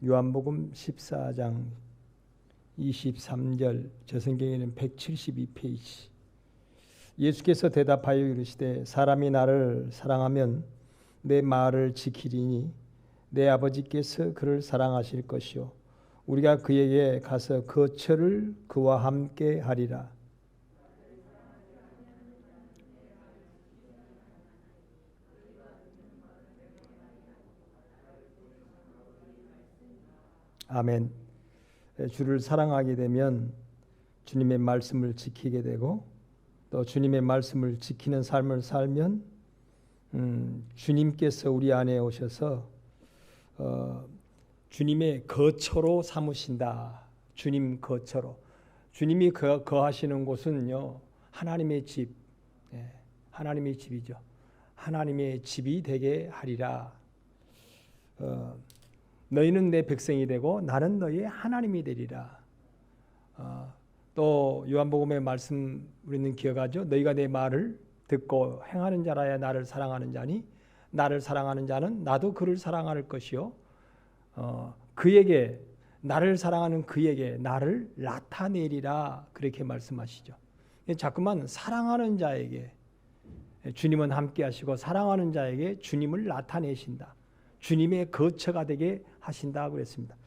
요한복음 14장 23절, 저 성경에는 172페이지. 예수께서 대답하여 이르시되 사람이 나를 사랑하면 내 말을 지키리니 내 아버지께서 그를 사랑하실 것이요 우리가 그에게 가서 거처를 그와 함께 하리라. 아멘. 주를 사랑하게 되면 주님의 말씀을 지키게 되고 또 주님의 말씀을 지키는 삶을 살면 주님께서 우리 안에 오셔서 주님의 거처로 삼으신다. 주님 거처로. 주님이 거하시는 곳은요, 하나님의 집, 하나님의 집이죠. 하나님의 집이 되게 하리라. 너희는 내 백성이 되고 나는 너희의 하나님이 되리라. 또 요한복음의 말씀 우리는 기억하죠. 너희가 내 말을 듣고 행하는 자라야 나를 사랑하는 자니 나를 사랑하는 자는 나도 그를 사랑할 것이요 그에게 나를 사랑하는 그에게 나를 나타내리라. 그렇게 말씀하시죠. 자꾸만 사랑하는 자에게 주님은 함께 하시고 사랑하는 자에게 주님을 나타내신다. 주님의 거처가 되게 하신다 그랬습니다.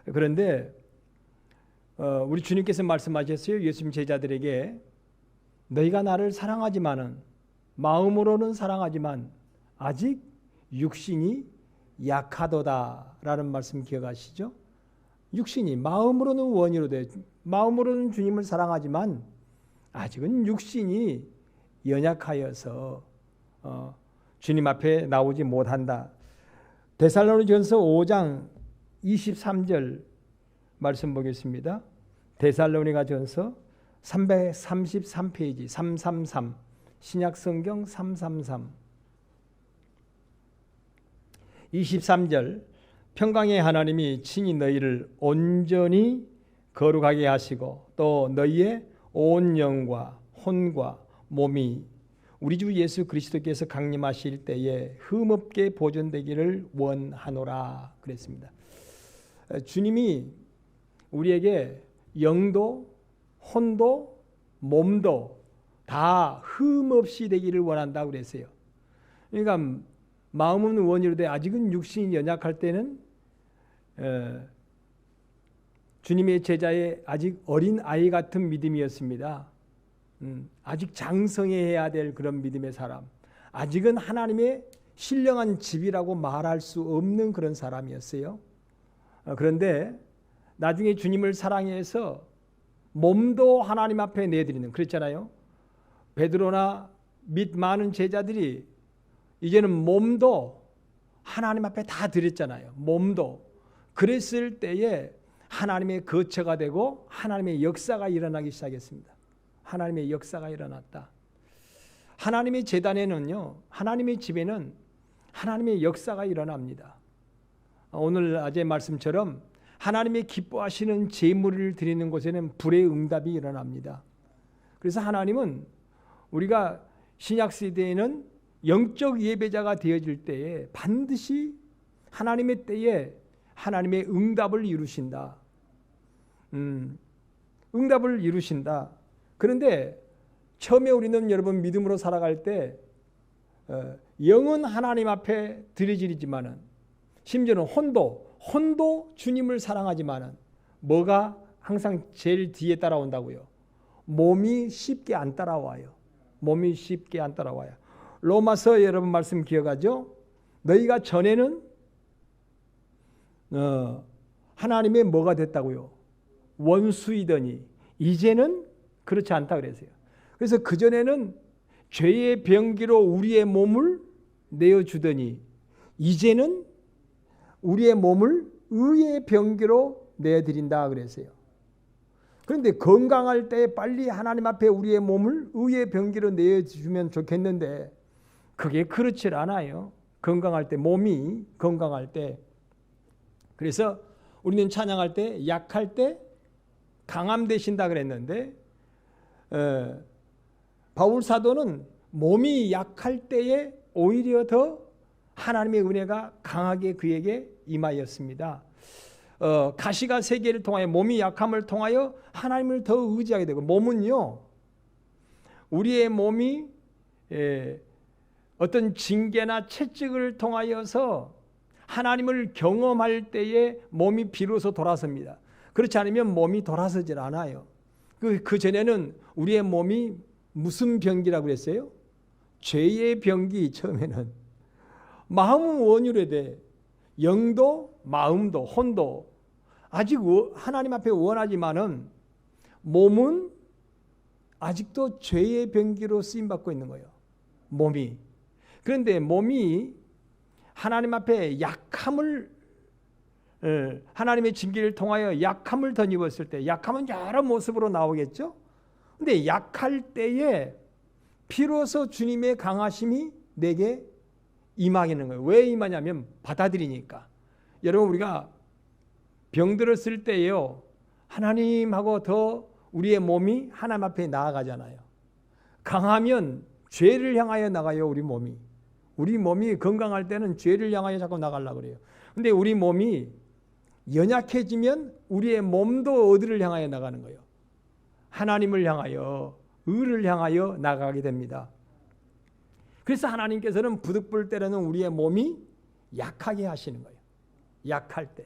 그런데 우리 주님께서 말씀하셨어요. 예수님 제자들에게 너희가 나를 사랑하지만은 마음으로는 사랑하지만 아직 육신이 약하도다라는 말씀 기억하시죠? 육신이 마음으로는 원이로 돼 마음으로는 주님을 사랑하지만 아직은 육신이 연약하여서 주님 앞에 나오지 못한다. 데살로니가전서 5장 23절 말씀 보겠습니다. 데살로니가전서 333페이지 333 신약성경 333 23절 평강의 하나님이 친히 너희를 온전히 거룩하게 하시고 또 너희의 온 영과 혼과 몸이 우리 주 예수 그리스도께서 강림하실 때에 흠없게 보존되기를 원하노라 그랬습니다. 주님이 우리에게 영도 혼도 몸도 다 흠없이 되기를 원한다고 그랬어요. 그러니까 마음은 원이로되 아직은 육신이 연약할 때는 주님의 제자의 아직 어린 아이 같은 믿음이었습니다. 아직 장성해야 될 그런 믿음의 사람, 아직은 하나님의 신령한 집이라고 말할 수 없는 그런 사람이었어요. 그런데 나중에 주님을 사랑해서 몸도 하나님 앞에 내드리는, 그랬잖아요. 베드로나 및 많은 제자들이 이제는 몸도 하나님 앞에 다 드렸잖아요. 몸도. 그랬을 때에 하나님의 거처가 되고 하나님의 역사가 일어나기 시작했습니다. 하나님의 역사가 일어났다. 하나님의 제단에는요, 하나님의 집에는 하나님의 역사가 일어납니다. 오늘 아재 말씀처럼 하나님의 기뻐하시는 제물을 드리는 곳에는 불의 응답이 일어납니다. 그래서 하나님은 우리가 신약 시대에는 영적 예배자가 되어질 때에 반드시 하나님의 때에 하나님의 응답을 이루신다. 응답을 이루신다. 그런데 처음에 우리는 여러분 믿음으로 살아갈 때 영은 하나님 앞에 드려지지만은 심지어는 혼도 주님을 사랑하지만은 뭐가 항상 제일 뒤에 따라온다고요? 몸이 쉽게 안 따라와요. 몸이 쉽게 안 따라와요. 로마서 여러분 말씀 기억하죠? 너희가 전에는 하나님의 뭐가 됐다고요? 원수이더니 이제는 그렇지 않다 그랬어요. 그래서 그전에는 죄의 병기로 우리의 몸을 내어주더니 이제는 우리의 몸을 의의 병기로 내어드린다 그랬어요. 그런데 건강할 때 빨리 하나님 앞에 우리의 몸을 의의 병기로 내어주면 좋겠는데 그게 그렇지 않아요. 건강할 때, 몸이 건강할 때. 그래서 우리는 찬양할 때 약할 때 강함 되신다 그랬는데 바울 사도는 몸이 약할 때에 오히려 더 하나님의 은혜가 강하게 그에게 임하였습니다. 가시가 세계를 통하여 몸이 약함을 통하여 하나님을 더 의지하게 되고 몸은요 우리의 몸이 어떤 징계나 채찍을 통하여서 하나님을 경험할 때에 몸이 비로소 돌아섭니다. 그렇지 않으면 몸이 돌아서질 않아요. 그 전에는 우리의 몸이 무슨 병기라고 그랬어요? 죄의 병기. 처음에는 마음은 원유래돼 영도 마음도 혼도 아직 하나님 앞에 원하지만은 몸은 아직도 죄의 병기로 쓰임받고 있는 거예요. 몸이. 그런데 몸이 하나님 앞에 하나님의 징계를 통하여 약함을 덧입었을 때, 약함은 여러 모습으로 나오겠죠. 근데 약할 때에 비로소 주님의 강하심이 내게 임하겠는 거예요. 왜 임하냐면 받아들이니까. 여러분 우리가 병들었을 때에요 하나님하고 더 우리의 몸이 하나님 앞에 나아가잖아요. 강하면 죄를 향하여 나가요. 우리 몸이 건강할 때는 죄를 향하여 자꾸 나가려고 그래요. 근데 우리 몸이 연약해지면 우리의 몸도 어디를 향하여 나가는 거예요? 하나님을 향하여, 의를 향하여 나가게 됩니다. 그래서 하나님께서는 부득불 때로는 우리의 몸이 약하게 하시는 거예요. 약할 때.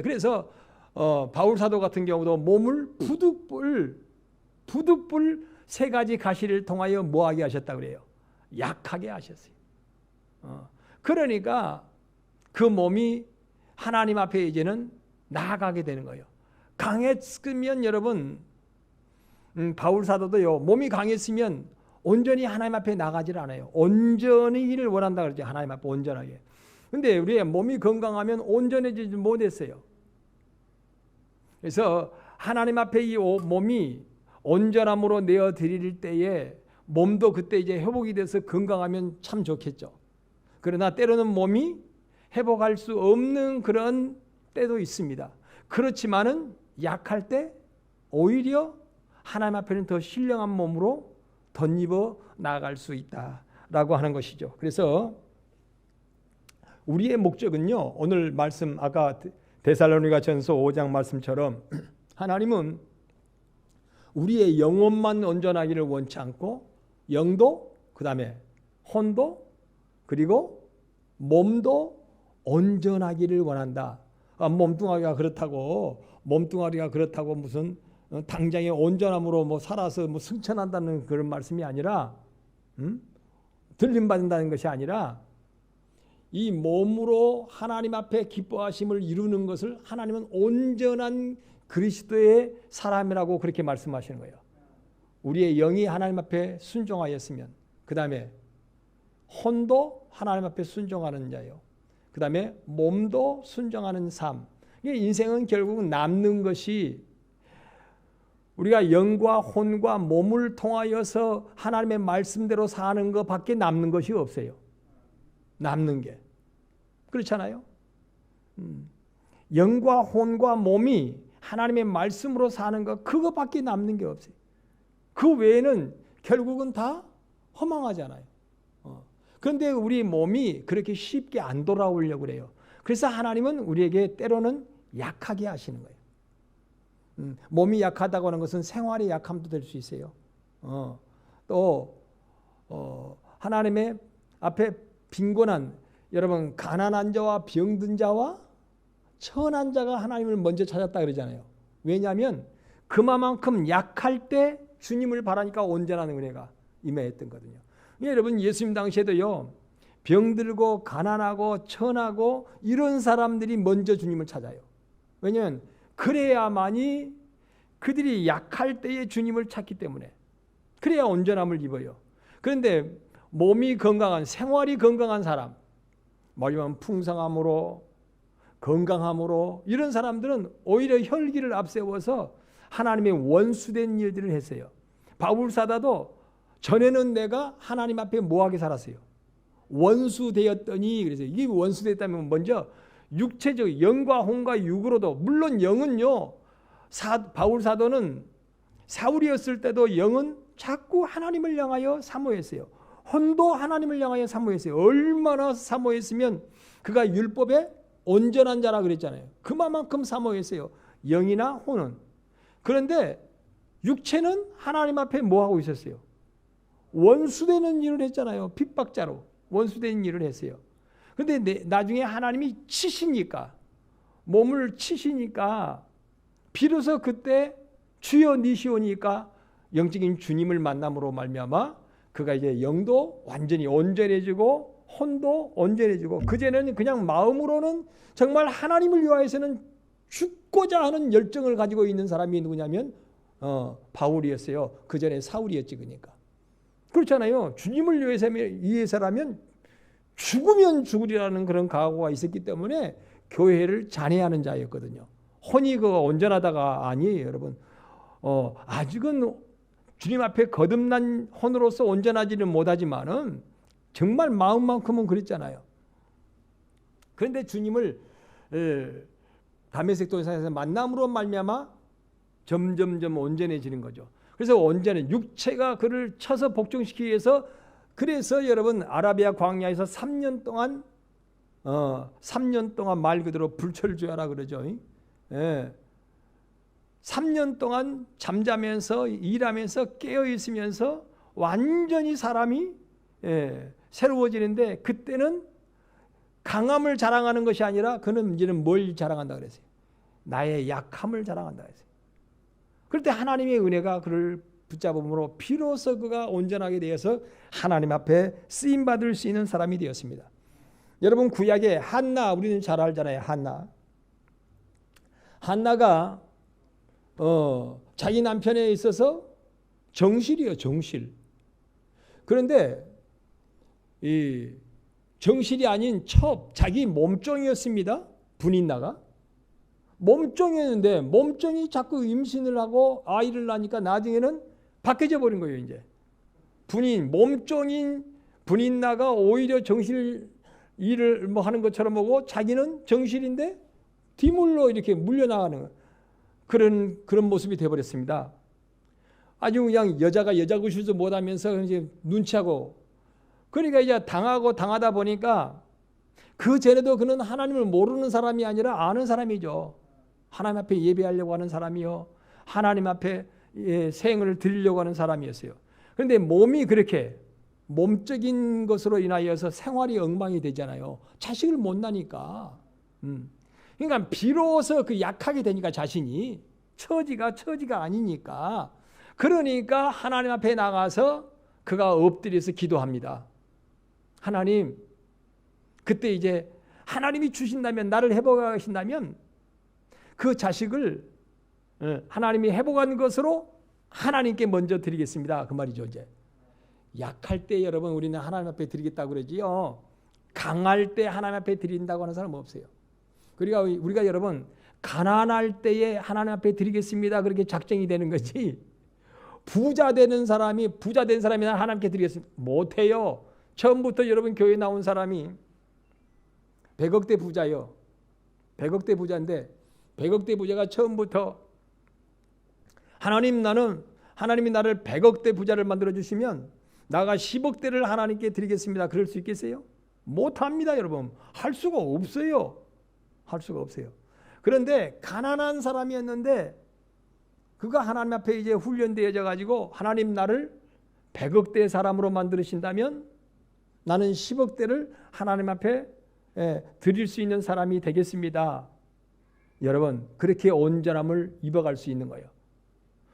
그래서 바울 사도 같은 경우도 몸을 부득불 세 가지 가시를 통하여 뭐하게 하셨다고 그래요? 약하게 하셨어요. 그러니까 그 몸이 하나님 앞에 이제는 나아가게 되는 거예요. 강했으면 여러분 바울 사도도요 몸이 강했으면 온전히 하나님 앞에 나가질 않아요. 온전히를 원한다 그러죠. 하나님 앞에 온전하게. 근데 우리의 몸이 건강하면 온전해지지 못했어요. 그래서 하나님 앞에 이 몸이 온전함으로 내어 드릴 때에 몸도 그때 이제 회복이 돼서 건강하면 참 좋겠죠. 그러나 때로는 몸이 회복할 수 없는 그런 때도 있습니다. 그렇지만은 약할 때 오히려 하나님 앞에는 더 신령한 몸으로 덧입어 나아갈 수 있다라고 하는 것이죠. 그래서 우리의 목적은요. 오늘 말씀 아까 데살로니가전서 5장 말씀처럼 하나님은 우리의 영혼만 온전하기를 원치 않고 영도 그다음에 혼도 그리고 몸도 온전하기를 원한다. 몸뚱아리가 그렇다고 무슨 당장의 온전함으로 살아서 승천한다는 그런 말씀이 아니라 들림받는다는 것이 아니라 이 몸으로 하나님 앞에 기뻐하심을 이루는 것을 하나님은 온전한 그리스도의 사람이라고 그렇게 말씀하시는 거예요. 우리의 영이 하나님 앞에 순종하였으면 그 다음에 혼도 하나님 앞에 순종하는 자요. 그 다음에 몸도 순종하는 삶. 인생은 결국 남는 것이 우리가 영과 혼과 몸을 통하여서 하나님의 말씀대로 사는 것밖에 남는 것이 없어요. 남는 게. 그렇잖아요. 영과 혼과 몸이 하나님의 말씀으로 사는 것 그것밖에 남는 게 없어요. 그 외에는 결국은 다 허망하잖아요. 그런데 우리 몸이 그렇게 쉽게 안 돌아오려고 그래요. 그래서 하나님은 우리에게 때로는 약하게 하시는 거예요. 몸이 약하다고 하는 것은 생활의 약함도 될 수 있어요. 또 하나님의 앞에 빈곤한 여러분 가난한 자와 병든 자와 천한 자가 하나님을 먼저 찾았다 그러잖아요. 왜냐하면 그만큼 약할 때 주님을 바라니까 온전한 은혜가 임했던 거거든요. 여러분 예수님 당시에도요 병들고 가난하고 천하고 이런 사람들이 먼저 주님을 찾아요. 왜냐하면 그래야만이 그들이 약할 때에 주님을 찾기 때문에 그래야 온전함을 입어요. 그런데 몸이 건강한 생활이 건강한 사람 말하면 풍성함으로 건강함으로 이런 사람들은 오히려 혈기를 앞세워서 하나님의 원수된 일들을 했어요. 바울 사도도 전에는 내가 하나님 앞에 뭐하게 살았어요? 원수되었더니 그래서 이게 원수됐다면 먼저 육체적 영과 혼과 육으로도 물론 영은요 바울 사도는 사울이었을 때도 영은 자꾸 하나님을 향하여 사모했어요. 혼도 하나님을 향하여 사모했어요. 얼마나 사모했으면 그가 율법에 온전한 자라 그랬잖아요. 그만큼 사모했어요. 영이나 혼은. 그런데 육체는 하나님 앞에 뭐 하고 있었어요? 원수되는 일을 했잖아요. 핍박자로 원수되는 일을 했어요. 그런데 나중에 하나님이 치시니까, 몸을 치시니까 비로소 그때 주여 니시오니까 영적인 주님을 만남으로 말미암아 그가 이제 영도 완전히 온전해지고 혼도 온전해지고, 그전에는 그냥 마음으로는 정말 하나님을 위하여서는 죽고자 하는 열정을 가지고 있는 사람이 누구냐면 바울이었어요. 그전에 사울이었지. 그러니까 그렇잖아요. 주님을 위해서라면 죽으면 죽으리라는 그런 각오가 있었기 때문에 교회를 잔해하는 자였거든요. 혼이 그거 온전하다가 아니에요, 여러분. 아직은 주님 앞에 거듭난 혼으로서 온전하지는 못하지만은 정말 마음만큼은 그랬잖아요. 그런데 주님을 다메섹 도상에서 만남으로 말미암아 점점점 온전해지는 거죠. 그래서 온전한 육체가 그를 쳐서 복종시키기 위해서, 그래서 여러분 아라비아 광야에서 3년 동안 3년 동안 말 그대로 불철주야라 그러죠. 예. 3년 동안 잠자면서 일하면서 깨어 있으면서 완전히 사람이 새로워지는데, 그때는 강함을 자랑하는 것이 아니라 그는 이제는 뭘 자랑한다 그랬어요? 나의 약함을 자랑한다 그랬어요. 그럴 때 하나님의 은혜가 그를 붙잡음으로 비로소 그가 온전하게 되어서 하나님 앞에 쓰임 받을 수 있는 사람이 되었습니다. 여러분 구약의 한나, 우리는 잘 알잖아요. 한나가 자기 남편에 있어서 정실이에요. 정실. 그런데 이 정실이 아닌 자기 몸종이었습니다. 분인나가 몸종이었는데, 몸종이 자꾸 임신을 하고 아이를 낳으니까 나중에는 바뀌어져 버린 거예요. 이제 몸종인 분인나가 오히려 정실 일을 뭐 하는 것처럼 보고 자기는 정실인데 뒤물로 이렇게 물려나가는 그런 모습이 되어버렸습니다. 아주 그냥 여자가 여자 구실도 못하면서 이제 눈치하고, 그러니까 이제 당하다 보니까 그 전에도 그는 하나님을 모르는 사람이 아니라 아는 사람이죠. 하나님 앞에 예배하려고 하는 사람이요, 하나님 앞에 생을 드리려고 하는 사람이었어요. 그런데 몸이 그렇게 몸적인 것으로 인하여서 생활이 엉망이 되잖아요. 자식을 못 낳으니까. 그러니까 비로소 그 약하게 되니까 자신이 처지가 아니니까, 그러니까 하나님 앞에 나가서 그가 엎드려서 기도합니다. 하나님, 그때 이제 하나님이 주신다면, 나를 회복하신다면 그 자식을 하나님이 회복한 것으로 하나님께 먼저 드리겠습니다. 그 말이죠. 이제 약할 때 여러분 우리는 하나님 앞에 드리겠다고 그러지요. 강할 때 하나님 앞에 드린다고 하는 사람은 없어요. 그러니까 우리가 여러분 가난할 때에 하나님 앞에 드리겠습니다, 그렇게 작정이 되는 거지, 부자 된 사람이 하나님께 드리겠습니다 못해요. 처음부터 여러분 교회 나온 사람이 100억대 부자요. 100억대 부자인데 100억대 부자가 처음부터 하나님이 나를 100억대 부자를 만들어 주시면 나가 10억대를 하나님께 드리겠습니다, 그럴 수 있겠어요? 못합니다. 여러분 할 수가 없어요. 그런데 가난한 사람이었는데 그가 하나님 앞에 이제 훈련되어져 가지고, 하나님 나를 100억대 사람으로 만드신다면 나는 10억대를 하나님 앞에 드릴 수 있는 사람이 되겠습니다. 여러분 그렇게 온전함을 입어갈 수 있는 거예요.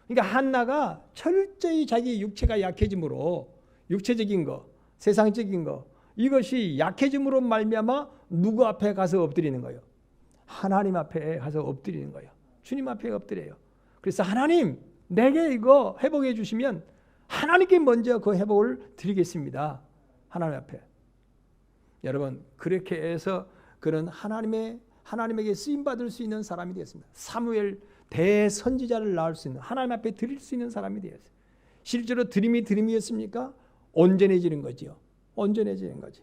그러니까 한나가 철저히 자기 육체가 약해짐으로, 육체적인 거, 세상적인 거, 이것이 약해짐으로 말미암아 누구 앞에 가서 엎드리는 거예요? 하나님 앞에 가서 엎드리는 거예요. 주님 앞에 엎드려요. 그래서 하나님, 내게 이거 회복해 주시면 하나님께 먼저 그 회복을 드리겠습니다. 하나님 앞에. 여러분 그렇게 해서 그는 하나님에게 쓰임 받을 수 있는 사람이 되었습니다. 사무엘 대선지자를 낳을 수 있는, 하나님 앞에 드릴 수 있는 사람이 되었어요. 실제로 드림이었습니까? 온전해지는 거지요. 온전해지는 거지.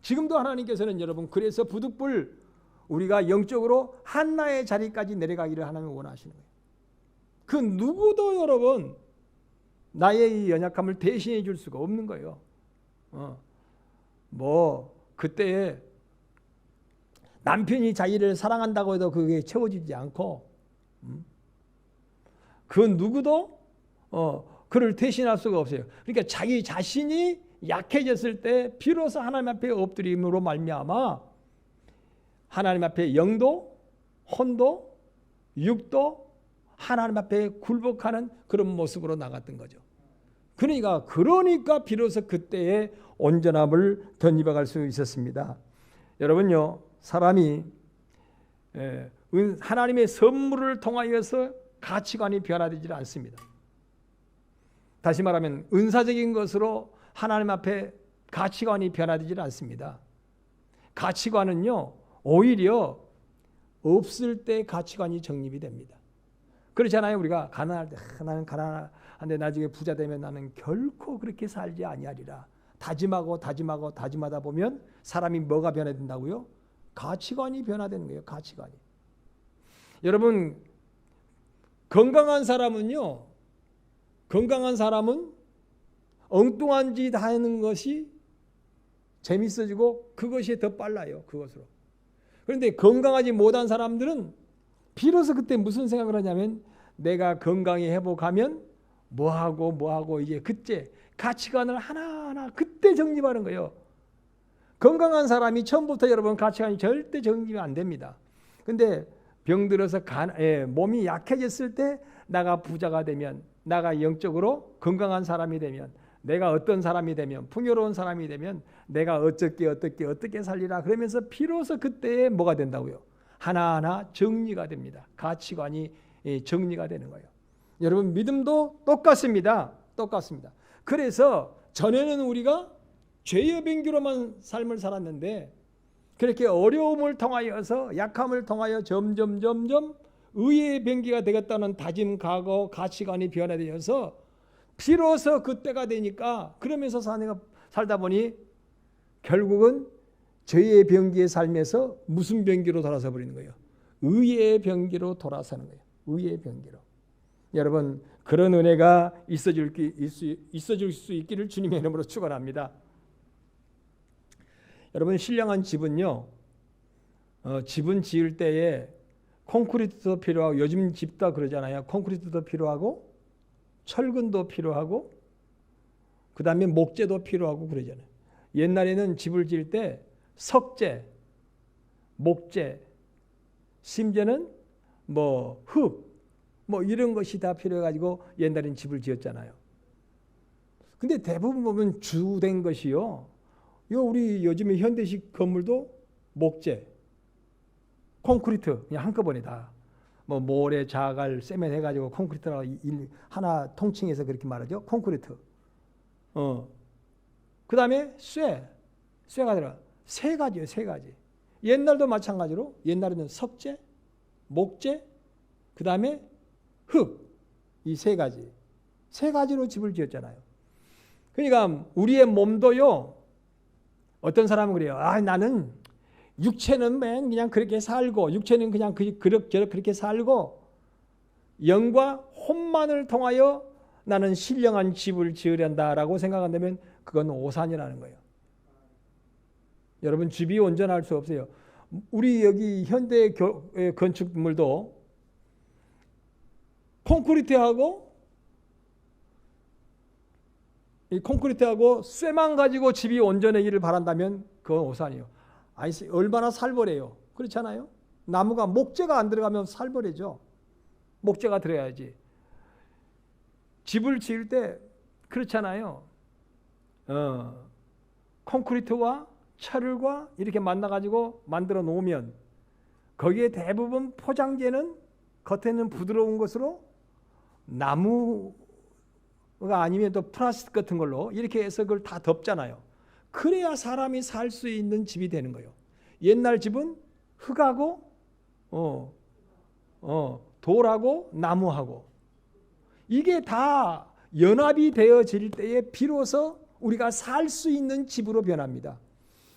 지금도 하나님께서는 여러분 그래서 부득불 우리가 영적으로 한나의 자리까지 내려가기를 하나님 원하시는 거예요. 그 누구도 여러분 나의 이 연약함을 대신해 줄 수가 없는 거예요. 그때에 남편이 자기를 사랑한다고 해도 그게 채워지지 않고 그 누구도 그를 대신할 수가 없어요. 그러니까 자기 자신이 약해졌을 때 비로소 하나님 앞에 엎드림으로 말미암아 하나님 앞에 영도, 혼도, 육도 하나님 앞에 굴복하는 그런 모습으로 나갔던 거죠. 그러니까 비로소 그때의 온전함을 덧입어갈 수 있었습니다. 여러분요, 사람이 하나님의 선물을 통하여서 가치관이 변화되지 않습니다. 다시 말하면 은사적인 것으로 하나님 앞에 가치관이 변화되지 않습니다. 가치관은요, 오히려 없을 때 가치관이 정립이 됩니다. 그렇잖아요. 우리가 가난할 때 나는 가난한데 나중에 부자 되면 나는 결코 그렇게 살지 아니하리라. 다짐하다 보면 사람이 뭐가 변화된다고요? 가치관이 변화되는 거예요. 가치관이. 여러분, 건강한 사람은 엉뚱한 짓 하는 것이 재밌어지고 그것이 더 빨라요. 그것으로. 그런데 건강하지 못한 사람들은 비로소 그때 무슨 생각을 하냐면 내가 건강히 회복하면 뭐하고 이제 그때 가치관을 하나하나 그때 정립하는 거예요. 건강한 사람이 처음부터 여러분 가치관이 절대 정립이 안 됩니다. 근데 병들어서 몸이 약해졌을 때 나가 부자가 되면, 나가 영적으로 건강한 사람이 되면, 내가 어떤 사람이 되면, 풍요로운 사람이 되면 내가 어떻게 살리라 그러면서 비로소 그때에 뭐가 된다고요? 하나하나 정리가 됩니다. 가치관이 정리가 되는 거예요. 여러분, 믿음도 똑같습니다. 그래서 전에는 우리가 죄의 병기로만 삶을 살았는데 그렇게 어려움을 통하여서 약함을 통하여 점점 의의 병기가 되겠다는 다짐, 각오, 가치관이 변화되어서 비로소 그때가 되니까 그러면서 살다 보니 결국은 죄의 병기의 삶에서 무슨 병기로 돌아서 버리는 거예요? 의의 병기로 돌아서는 거예요. 의의 병기로. 여러분, 그런 은혜가 있어질 수 있기를 주님의 이름으로 축원합니다. 여러분, 신령한 집은요, 집은 지을 때에 콘크리트도 필요하고, 요즘 집도 그러잖아요. 콘크리트도 필요하고 철근도 필요하고 그 다음에 목재도 필요하고 그러잖아요. 옛날에는 집을 지을 때 석재, 목재, 심지어는 흙, 이런 것이 다 필요해가지고 옛날엔 집을 지었잖아요. 근데 대부분 보면 주된 것이요, 우리 요즘에 현대식 건물도 목재, 콘크리트 그냥 한꺼번에 다 모래, 자갈, 세멘 해가지고 콘크리트라고 하나 통칭해서 그렇게 말하죠. 콘크리트. 그 다음에 쇠가 들어가. 세 가지예요. 세 가지. 옛날도 마찬가지로 옛날에는 석재, 목재, 그 다음에 흙. 이 세 가지. 세 가지로 집을 지었잖아요. 그러니까 우리의 몸도요, 어떤 사람은 그래요. 나는 육체는 그냥 그렇게 살고, 육체는 그냥 그렇게 살고, 영과 혼만을 통하여 나는 신령한 집을 지으련다라고 생각한다면 그건 오산이라는 거예요. 여러분, 집이 온전할 수 없어요. 우리 여기 현대 건축물도 콘크리트하고 쇠만 가지고 집이 온전하기를 바란다면 그건 오산이에요. 얼마나 살벌해요. 그렇잖아요. 나무가 목재가 안 들어가면 살벌해져. 목재가 들어야지. 집을 지을 때 그렇잖아요. 콘크리트와 철과 이렇게 만나가지고 만들어 놓으면 거기에 대부분 포장재는 겉에는 부드러운 것으로 나무가 아니면 또 플라스틱 같은 걸로 이렇게 해서 그걸 다 덮잖아요. 그래야 사람이 살 수 있는 집이 되는 거예요. 옛날 집은 흙하고 돌하고 나무하고 이게 다 연합이 되어질 때에 비로소 우리가 살 수 있는 집으로 변합니다.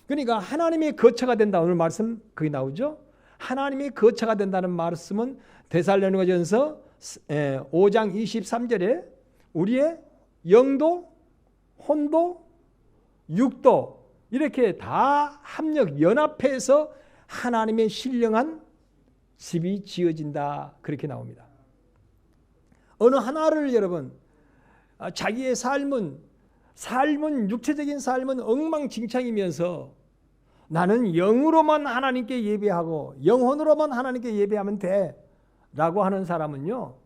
그러니까 하나님의 거처가 된다. 오늘 말씀 거기 나오죠. 하나님의 거처가 된다는 말씀은 데살로니가전서 5장 23절에 우리의 영도, 혼도, 육도 이렇게 다 연합해서 하나님의 신령한 집이 지어진다. 그렇게 나옵니다. 어느 하나를 여러분 자기의 삶은 육체적인 삶은 엉망진창이면서 나는 영으로만 하나님께 예배하고 영혼으로만 하나님께 예배하면 돼 라고 하는 사람은요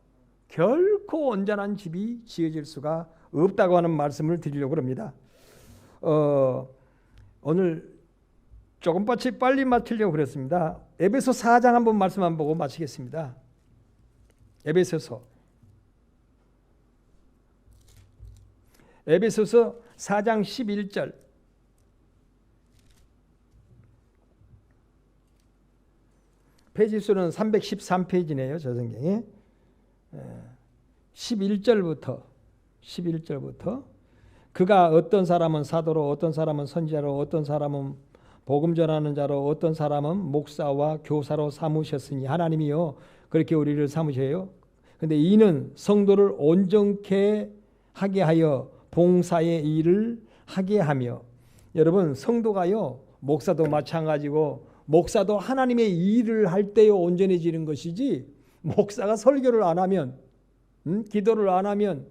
결코 온전한 집이 지어질 수가 없다고 하는 말씀을 드리려고 합니다. 오늘 조금 빨리 마치려고 그랬습니다. 에베소 4장 한번 말씀 한번 보고 마치겠습니다. 에베소서 4장 11절. 페이지 수는 313페이지네요. 저 성경에 11절부터 그가 어떤 사람은 사도로, 어떤 사람은 선지자로, 어떤 사람은 복음 전하는 자로, 어떤 사람은 목사와 교사로 삼으셨으니 하나님이요 그렇게 우리를 삼으셔요. 근데 이는 성도를 온전케 하게 하여 봉사의 일을 하게 하며, 여러분 성도가요 목사도 마찬가지고 목사도 하나님의 일을 할 때요 온전해지는 것이지, 목사가 설교를 안 하면 기도를 안 하면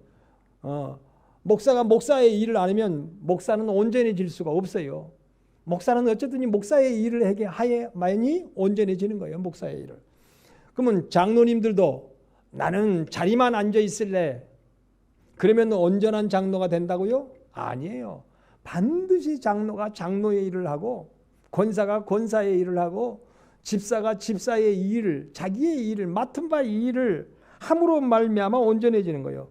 목사가 목사의 일을 안 하면 목사는 온전해질 수가 없어요. 목사는 어쨌든 목사의 일을 하게 하야만이 온전해지는 거예요. 목사의 일을. 그러면 장로님들도 나는 자리만 앉아 있을래 그러면 온전한 장로가 된다고요? 아니에요. 반드시 장로가 장로의 일을 하고 권사가 권사의 일을 하고 집사가 집사의 일을, 자기의 일을, 맡은 바의 일을 함으로 말미암아 온전해지는 거예요.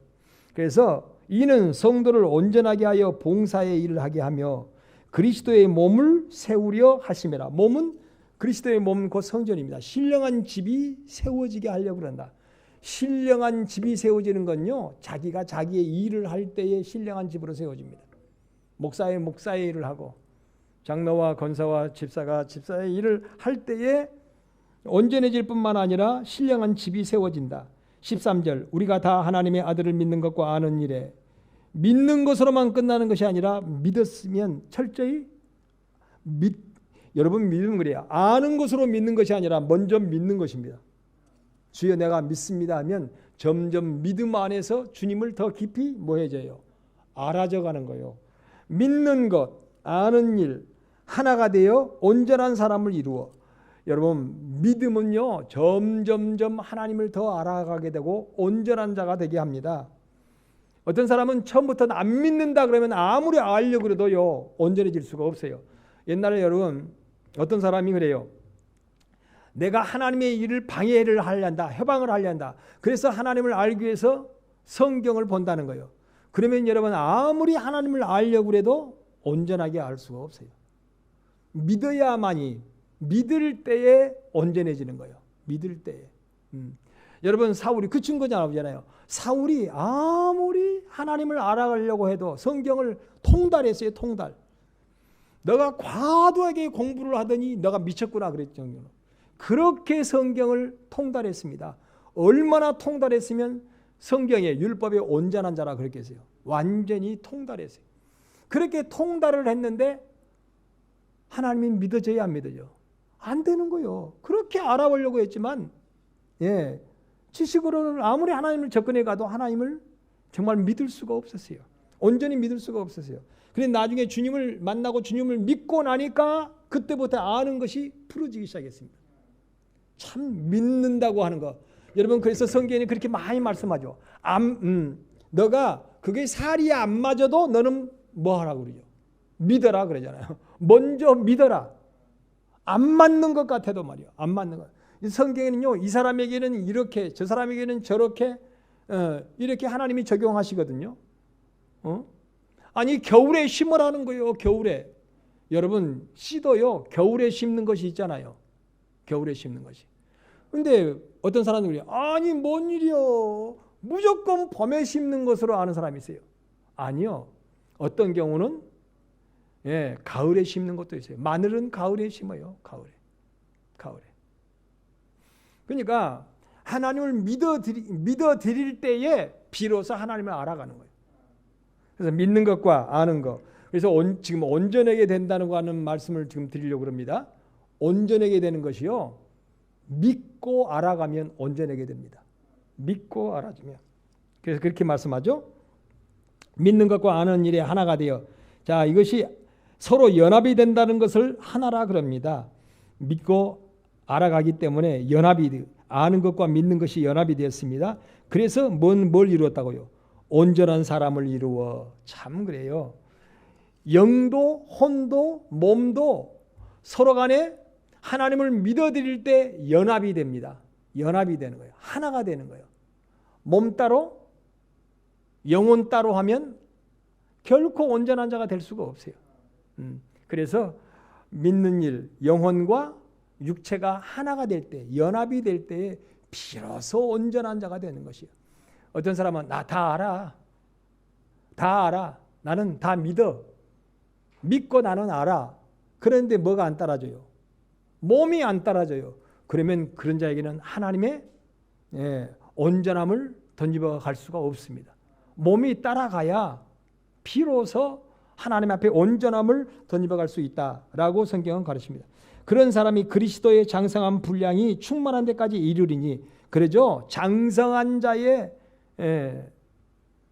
그래서 이는 성도를 온전하게 하여 봉사의 일을 하게 하며 그리스도의 몸을 세우려 하심이라. 몸은 그리스도의 몸은 곧 성전입니다. 신령한 집이 세워지게 하려고 그런다. 신령한 집이 세워지는 건요 자기가 자기의 일을 할 때에 신령한 집으로 세워집니다. 목사의 일을 하고 장로와 권사와 집사가 집사의 일을 할 때에 온전해질 뿐만 아니라 신령한 집이 세워진다. 13절 우리가 다 하나님의 아들을 믿는 것과 아는 일에, 믿는 것으로만 끝나는 것이 아니라 믿었으면 철저히 여러분 믿으면 그래요. 아는 것으로 믿는 것이 아니라 먼저 믿는 것입니다. 주여 내가 믿습니다 하면 점점 믿음 안에서 주님을 더 깊이 뭐해져요? 알아져가는 거예요. 믿는 것, 아는 일 하나가 되어 온전한 사람을 이루어, 여러분 믿음은요 점점점 하나님을 더 알아가게 되고 온전한 자가 되게 합니다. 어떤 사람은 처음부터는 안 믿는다 그러면 아무리 알려고 그래도요 온전해질 수가 없어요. 옛날에 여러분 어떤 사람이 그래요. 내가 하나님의 일을 방해를 하려한다, 해방을 하려한다. 그래서 하나님을 알기 위해서 성경을 본다는 거예요. 그러면 여러분 아무리 하나님을 알려고 해도 온전하게 알 수가 없어요. 믿어야만이, 믿을 때에 온전해지는 거예요. 믿을 때에. 여러분 사울이 그 친구잖아요. 사울이 아무리 하나님을 알아가려고 해도 성경을 통달했어요. 통달. 너가 과도하게 공부를 하더니 너가 미쳤구나 그랬죠. 그렇게 성경을 통달했습니다. 얼마나 통달했으면 성경의 율법의 온전한 자라 그렇게 했어요. 완전히 통달했어요. 그렇게 통달을 했는데 하나님이 믿어져야 안 믿어져? 안 되는 거예요. 그렇게 알아보려고 했지만 지식으로는 아무리 하나님을 접근해 가도 하나님을 정말 믿을 수가 없었어요. 온전히 믿을 수가 없었어요. 그런데 나중에 주님을 만나고 주님을 믿고 나니까 그때부터 아는 것이 풀어지기 시작했습니다. 참 믿는다고 하는 거. 여러분 그래서 성경에 그렇게 많이 말씀하죠. 너가 그게 살이 안 맞아도 너는 뭐 하라고 그러죠? 믿어라 그러잖아요. 먼저 믿어라. 안 맞는 것 같아도 말이요. 안 맞는 것. 성경에는요. 이 사람에게는 이렇게, 저 사람에게는 저렇게 이렇게 하나님이 적용하시거든요. 아니 겨울에 심으라는 거예요. 겨울에. 여러분 씨도요. 겨울에 심는 것이 있잖아요. 겨울에 심는 것이. 근데 어떤 사람들이 아니 뭔 일이요. 무조건 봄에 심는 것으로 아는 사람이 있어요. 아니요. 어떤 경우는 가을에 심는 것도 있어요. 마늘은 가을에 심어요. 가을에. 그러니까 하나님을 믿어드릴 때에 비로소 하나님을 알아가는 거예요. 그래서 믿는 것과 아는 것. 그래서 지금 온전하게 된다는 거 하는 말씀을 지금 드리려고 합니다. 온전하게 되는 것이요. 믿고 알아가면 온전하게 됩니다. 믿고 알아주면. 그래서 그렇게 말씀하죠. 믿는 것과 아는 일에 하나가 되어. 자, 이것이 서로 연합이 된다는 것을 하나라 그럽니다. 믿고 알아가기 때문에 연합이, 아는 것과 믿는 것이 연합이 되었습니다. 그래서 뭘 이루었다고요? 온전한 사람을 이루어. 참 그래요. 영도 혼도 몸도 서로 간에 하나님을 믿어드릴 때 연합이 됩니다. 연합이 되는 거예요. 하나가 되는 거예요. 몸 따로 영혼 따로 하면 결코 온전한 자가 될 수가 없어요. 그래서 믿는 일, 영혼과 육체가 하나가 될 때, 연합이 될 때에 비로소 온전한 자가 되는 것이에요. 어떤 사람은 나 다 알아. 다 알아. 나는 다 믿어. 믿고 나는 알아. 그런데 뭐가 안 따라줘요? 몸이 안 따라줘요. 그러면 그런 자에게는 하나님의 온전함을 던지어 갈 수가 없습니다. 몸이 따라가야 비로소 하나님 앞에 온전함을 던지어 갈 수 있다라고 성경은 가르칩니다. 그런 사람이 그리스도의 장성한 분량이 충만한 데까지 이르리니, 그러죠. 장성한 자의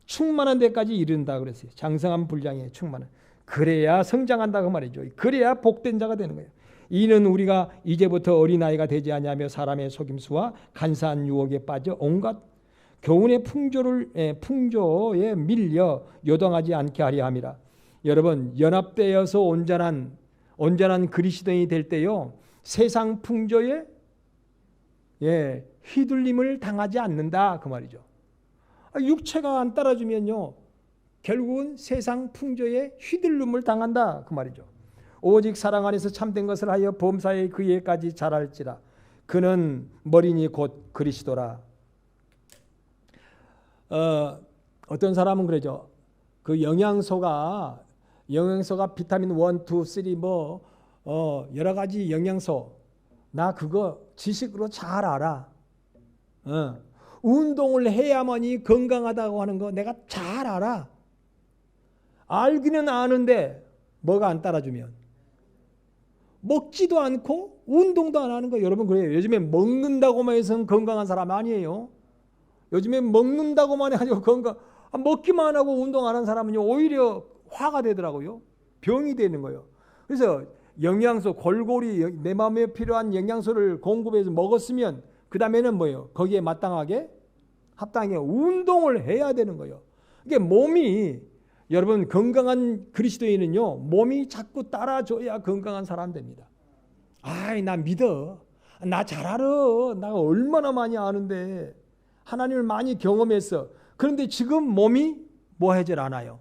충만한 데까지 이른다 그랬어요. 장성한 분량에 충만한. 그래야 성장한다고 말이죠. 그래야 복된 자가 되는 거예요. 이는 우리가 이제부터 어린아이가 되지 아니하며 사람의 속임수와 간사한 유혹에 빠져 온갖 교훈의 풍조에 밀려 요동하지 않게 하려 함이라. 여러분, 연합되어서 온전한 그리스도인이 될 때요, 세상 풍조에 휘둘림을 당하지 않는다 그 말이죠. 육체가 안 따라주면요, 결국은 세상 풍조에 휘둘림을 당한다 그 말이죠. 오직 사랑 안에서 참된 것을 하여 범사에 그에까지 자랄지라. 그는 머리니 곧 그리스도라. 어떤 사람은 그러죠. 그 영양소가 비타민 1, 2, 3 여러 가지 영양소, 나 그거 지식으로 잘 알아. 운동을 해야만이 건강하다고 하는 거 내가 잘 알아. 알기는 아는데 뭐가 안 따라주면 먹지도 않고 운동도 안 하는 거. 여러분 그래요. 요즘에 먹는다고만 해서 건강한 사람 아니에요. 요즘에 먹는다고만 해가지고 먹기만 하고 운동 안 하는 사람은요, 오히려 화가 되더라고요. 병이 되는 거예요. 그래서 영양소, 골고루 내 마음에 필요한 영양소를 공급해서 먹었으면 그 다음에는 뭐예요? 거기에 합당하게 운동을 해야 되는 거예요. 이게 몸이, 여러분 건강한 그리스도인은요, 몸이 자꾸 따라줘야 건강한 사람 됩니다. 나 믿어. 나 잘 알아. 나 얼마나 많이 아는데. 하나님을 많이 경험했어. 그런데 지금 몸이 뭐 하질 않아요.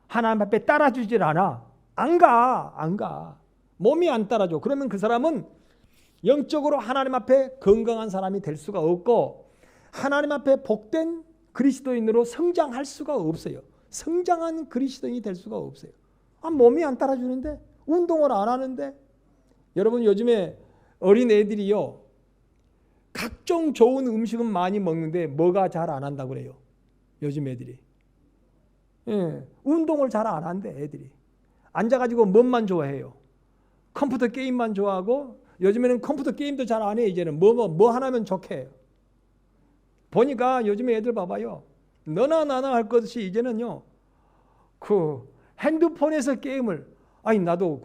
하나님 앞에 따라주질 않아. 안 가. 몸이 안 따라줘. 그러면 그 사람은 영적으로 하나님 앞에 건강한 사람이 될 수가 없고, 하나님 앞에 복된 그리스도인으로 성장할 수가 없어요. 성장한 그리스도인이 될 수가 없어요. 몸이 안 따라주는데, 운동을 안 하는데. 여러분 요즘에 어린 애들이요, 각종 좋은 음식은 많이 먹는데 뭐가 잘 안 한다고 그래요. 요즘 애들이. 운동을 잘 안 한대 애들이. 앉아가지고 뭔만 좋아해요. 컴퓨터 게임만 좋아하고, 요즘에는 컴퓨터 게임도 잘 안 해. 이제는 뭐 하나면 좋게. 보니까 요즘에 애들 봐봐요. 너나 나나 할 것이 이제는요, 그 핸드폰에서 게임을, 나도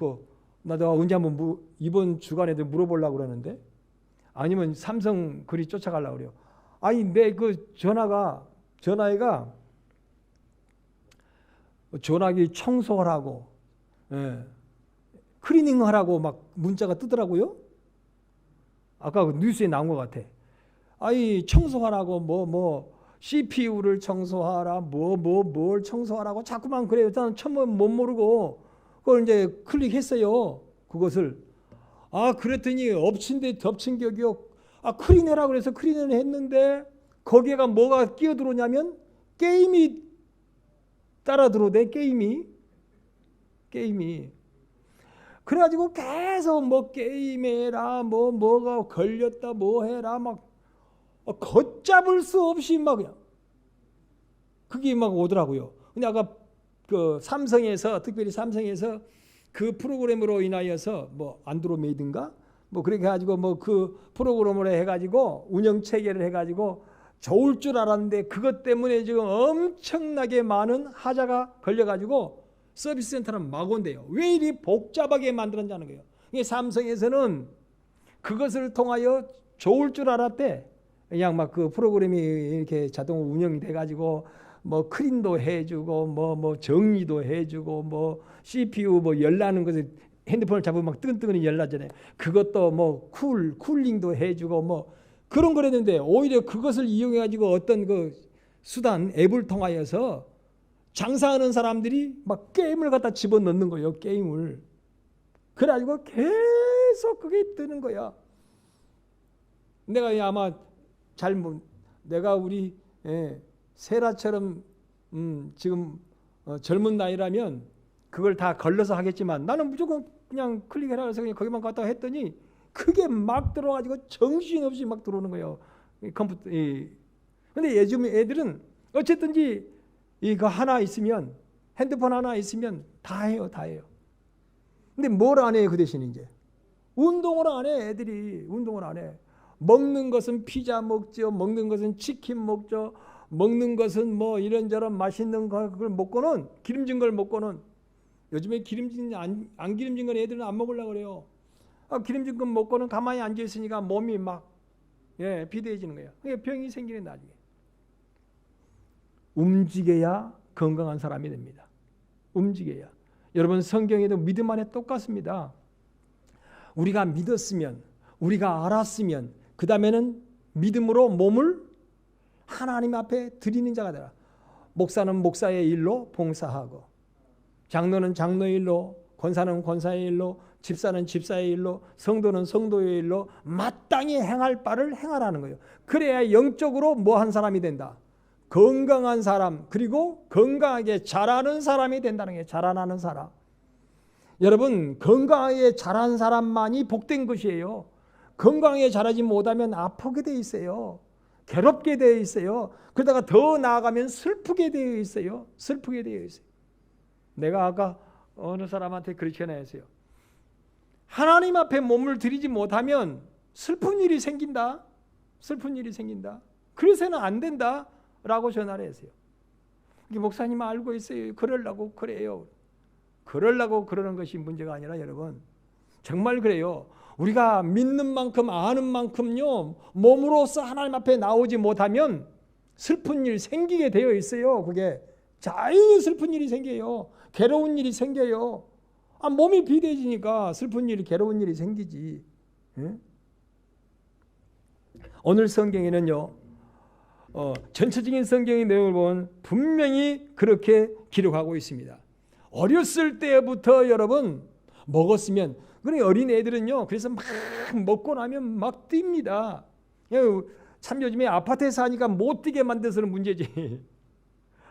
언제 한번 이번 주간에도 물어보려고 그러는데, 아니면 삼성 그리 쫓아가려고 그래요. 내 그 전화기가 전화기 청소하라고, 클리닝 하라고 막 문자가 뜨더라고요. 아까 그 뉴스에 나온 것 같아. 청소하라고 CPU를 청소하라, 뭘 청소하라고 자꾸만 그래요. 일단 처음 못 모르고 그걸 이제 클릭했어요. 그것을. 그랬더니 엎친 데 덮친 격이요. 클린해라 그래서 클린을 했는데, 거기에가 뭐가 끼어들어오냐면 게임이 따라 들어오대. 게임이. 그래가지고 계속 게임해라, 뭐가 걸렸다, 해라, 걷잡을 수 없이 그게 오더라고요. 근데 아까 특별히 삼성에서 그 프로그램으로 인하여서 안드로메이드인가 뭐 그렇게 해가지고 뭐 그 프로그램을 해가지고 운영 체계를 해가지고 좋을 줄 알았는데 그것 때문에 지금 엄청나게 많은 하자가 걸려가지고 서비스 센터는 막 온대요. 왜 이리 복잡하게 만들었냐는 거예요. 이게 삼성에서는 그것을 통하여 좋을 줄 알았대. 그냥 막 그 프로그램이 이렇게 자동 운영이 돼가지고 뭐 클린도 해주고 뭐 정리도 해주고 뭐 CPU 뭐 열나는 것을 핸드폰을 잡으면 막 뜨끈뜨끈히 열나잖아요. 그것도 뭐 쿨링도 해주고 뭐 그런 거랬는데 오히려 그것을 이용해가지고 어떤 그 수단 앱을 통하여서 장사하는 사람들이 막 게임을 갖다 집어넣는 거예요. 게임을. 그래가지고 계속 그게 뜨는 거야. 내가 아마 내가 우리 세라처럼 지금 젊은 나이라면 그걸 다 걸러서 하겠지만 나는 무조건 그냥 클릭해라 해서 그냥 거기만 갔다 했더니 그게 막 들어가지고 정신없이 막 들어오는 거예요. 컴퓨터. 근데 요즘 애들은 어쨌든지 이거 하나 있으면 핸드폰 하나 있으면 다 해요. 근데 뭘 안 해요? 그 대신 이제 운동을 안 해. 애들이 운동을 안 해. 먹는 것은 피자 먹죠. 먹는 것은 치킨 먹죠. 먹는 것은 뭐 이런저런 맛있는 걸 먹고는 기름진 걸 먹고는 요즘에 기름진 안 기름진 건 애들은 안 먹으려고 그래요. 기름진 거 먹고는 가만히 앉아 있으니까 몸이 막 비대해지는 거예요. 그게 병이 생기는 나중에. 움직여야 건강한 사람이 됩니다. 움직여야. 여러분 성경에도 믿음 안에 똑같습니다. 우리가 믿었으면 우리가 알았으면 그 다음에는 믿음으로 몸을 하나님 앞에 드리는 자가 되라. 목사는 목사의 일로 봉사하고 장로는 장로의 일로 권사는 권사의 일로 집사는 집사의 일로 성도는 성도의 일로 마땅히 행할 바를 행하라는 거예요. 그래야 영적으로 뭐한 사람이 된다. 건강한 사람 그리고 건강하게 자라는 사람이 된다는 거예요. 자라나는 사람. 여러분 건강하게 자란 사람만이 복된 것이에요. 건강하게 자라지 못하면 아프게 돼 있어요. 괴롭게 되어 있어요. 그러다가 더 나아가면 슬프게 되어 있어요. 슬프게 되어 있어요. 내가 아까 어느 사람한테 그렇게 전화했어요. 하나님 앞에 몸을 들이지 못하면 슬픈 일이 생긴다. 슬픈 일이 생긴다. 그래서는 안 된다. 라고 전화를 했어요. 목사님 알고 있어요. 그러려고 그래요. 그러려고 그러는 것이 문제가 아니라 여러분 정말 그래요. 우리가 믿는 만큼 아는 만큼요 몸으로서 하나님 앞에 나오지 못하면 슬픈 일 생기게 되어 있어요. 그게 자연히 슬픈 일이 생겨요. 괴로운 일이 생겨요. 몸이 비대해지니까 슬픈 일이 괴로운 일이 생기지. 오늘 성경에는요 전체적인 성경의 내용을 보면 분명히 그렇게 기록하고 있습니다. 어렸을 때부터 여러분 먹었으면 그래 어린 애들은요 그래서 막 먹고 나면 막 뜁니다. 참 요즘에 아파트에 사니까 못 뛰게 만들어서는 문제지.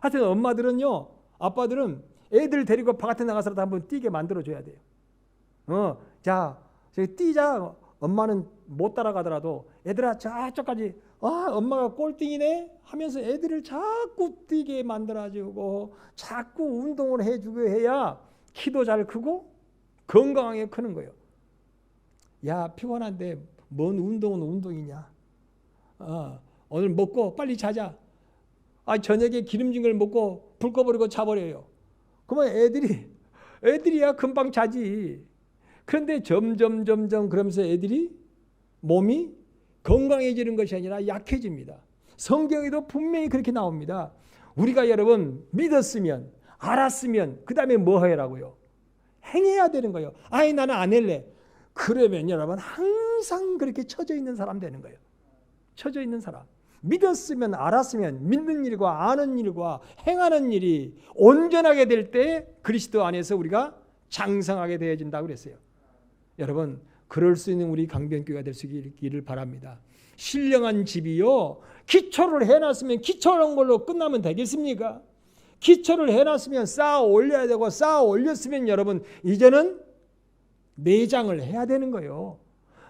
하여튼 엄마들은요 아빠들은 애들 데리고 바깥에 나가서라도 한번 뛰게 만들어줘야 돼요. 자 저기 뛰자. 엄마는 못 따라가더라도 애들아 저쪽까지 엄마가 꼴등이네 하면서 애들을 자꾸 뛰게 만들어주고 자꾸 운동을 해주고 해야 키도 잘 크고 건강하게 크는 거예요. 야 피곤한데 뭔 운동은 운동이냐. 오늘 먹고 빨리 자자. 저녁에 기름진 걸 먹고 불 꺼버리고 자버려요. 그러면 애들이야 금방 자지. 그런데 점점 그러면서 애들이 몸이 건강해지는 것이 아니라 약해집니다. 성경에도 분명히 그렇게 나옵니다. 우리가 여러분 믿었으면 알았으면 그 다음에 뭐 하라고요? 행해야 되는 거예요. 나는 안 할래. 그러면 여러분 항상 그렇게 처져 있는 사람 되는 거예요. 처져 있는 사람. 믿었으면 알았으면 믿는 일과 아는 일과 행하는 일이 온전하게 될 때 그리스도 안에서 우리가 장성하게 되어진다고 그랬어요. 여러분 그럴 수 있는 우리 강변교회가 될 수 있기를 바랍니다. 신령한 집이요 기초를 해놨으면 기초한 걸로 끝나면 되겠습니까? 기초를 해놨으면 쌓아 올려야 되고 쌓아 올렸으면 여러분 이제는 내장을 해야 되는 거예요.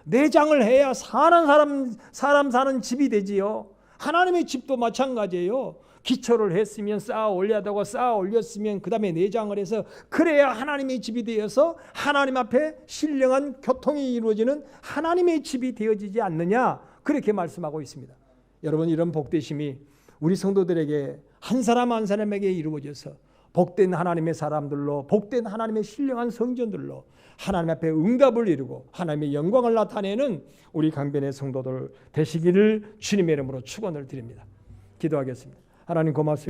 내장을 해야 사람 사는 집이 되지요. 하나님의 집도 마찬가지예요. 기초를 했으면 쌓아 올려다고 쌓아 올렸으면 그 다음에 내장을 해서 그래야 하나님의 집이 되어서 하나님 앞에 신령한 교통이 이루어지는 하나님의 집이 되어지지 않느냐, 그렇게 말씀하고 있습니다. 여러분, 이런 복되심이 우리 성도들에게 한 사람 한 사람에게 이루어져서 복된 하나님의 사람들로, 복된 하나님의 신령한 성전들로 하나님 앞에 응답을 이루고 하나님의 영광을 나타내는 우리 강변의 성도들 되시기를 주님의 이름으로 축원을 드립니다. 기도하겠습니다. 하나님 고맙습니다.